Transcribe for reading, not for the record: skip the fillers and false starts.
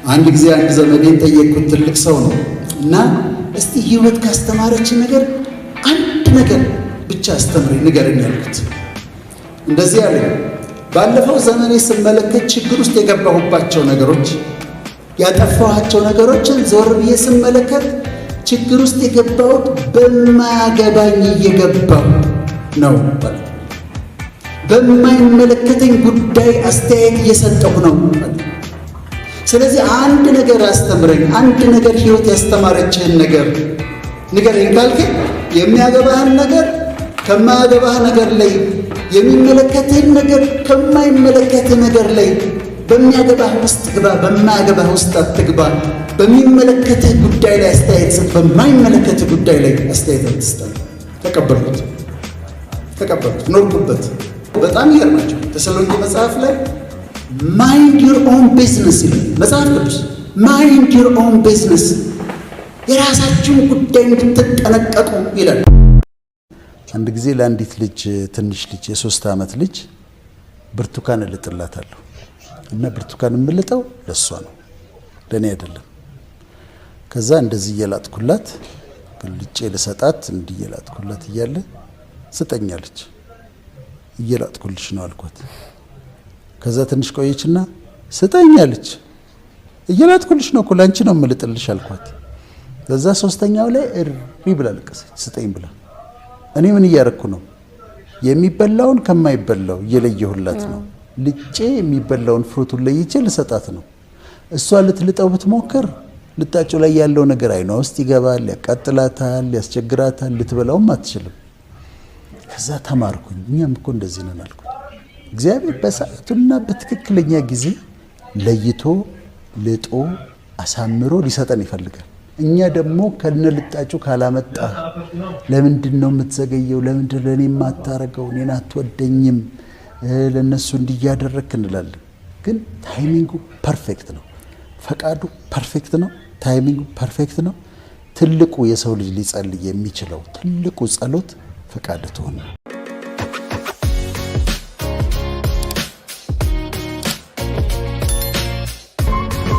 አንድ ጊዜ አንድ ዘመዴን ጠየቅኩት፣ ትልቅ ሰው ነው እና እስቲ ህይወት ካስተማረች ነገር አንድ ነገር ብቻ አስተምረኝ ንገረኝ አልኩት። እንደዚህ አለ፣ ባለፈው ዘመኔ ስመለከት ችግር ውስጥ የገባሁባቸው ነገሮች፣ ያጠፋኋቸው ነገሮችን ዞር ብዬ ስመለከት ችግር ውስጥ የገባሁት በማያገባኝ እየገባሁ ነው። በማይመለከተኝ ጉዳይ አስተያየት እየሰጠሁ ነው። ስለዚህ አንድ ነገር አስተምረኝ፣ አንድ ነገር ህይወት ያስተማረችህን ነገር ንገረኝ ካልከኝ የሚያገባህን ነገር ከማያገባህ ነገር ላይ፣ የሚመለከትህን ነገር ከማይመለከትህ ነገር ላይ፣ በሚያገባህ ውስጥ ግባ፣ በማያገባህ ውስጥ አትግባ። በሚመለከትህ ጉዳይ ላይ አስተያየት ስጥ፣ በማይመለከትህ ጉዳይ ላይ አስተያየት አትስጥ። ተቀበሉት፣ ኖርኩበት። በጣም ይገርማቸው ተሰሎንቄ መጽሐፍ ላይ ማይንድ ዩር ኦን ቢዝነስ ይላል መጽሐፍ ቅዱስ። ማይንድ ዩር ኦን ቢዝነስ፣ የራሳችሁን ጉዳይ እንድትጠነቀቁ ይላል። አንድ ጊዜ ለአንዲት ልጅ፣ ትንሽ ልጅ፣ የ3 ዓመት ልጅ ብርቱካን እልጥላታለሁ እና ብርቱካን የምልጠው ለሷ ነው፣ ለኔ አይደለም። ከዛ እንደዚህ እየላጥኩላት ግልጬ ልሰጣት እንዲህ እየላጥኩላት እያለ ስጠኛለች። እየላጥኩልሽ ነው አልኳት። ከዛ ትንሽ ቆየችና ስጠኛለች። እየላጥኩልሽ ነው እኮ ላንቺ ነው የምልጥልሽ አልኳት። ከዛ ሶስተኛው ላይ እሪ ብላ ለቀሰች፣ ስጠኝ ብላ። እኔ ምን እያረኩ ነው? የሚበላውን ከማይበላው እየለየሁላት ነው። ልጬ የሚበላውን ፍሩቱን ለይቼ ልሰጣት ነው። እሷ ልትልጠው ብትሞክር ልጣጩ ላይ ያለው ነገር አይኗ ውስጥ ይገባል፣ ያቃጥላታል፣ ያስቸግራታል፣ ልትበላውም አትችልም። ከዛ ተማርኩኝ። እኛም እኮ እንደዚህ ነን አልኩኝ። እግዚአብሔር በሰዓቱና በትክክለኛ ጊዜ ለይቶ ልጦ አሳምሮ ሊሰጠን ይፈልጋል። እኛ ደግሞ ከነልጣጩ ካላመጣ ለምንድን ነው የምትዘገየው? ለምንድን ለኔ የማታረገው? እኔን አትወደኝም፣ ለነሱ እንዲያደረክ እንላለን። ግን ታይሚንጉ ፐርፌክት ነው። ፈቃዱ ፐርፌክት ነው። ታይሚንጉ ፐርፌክት ነው። ትልቁ የሰው ልጅ ሊጸልይ የሚችለው ትልቁ ጸሎት ፈቃድ ትሆን ነው።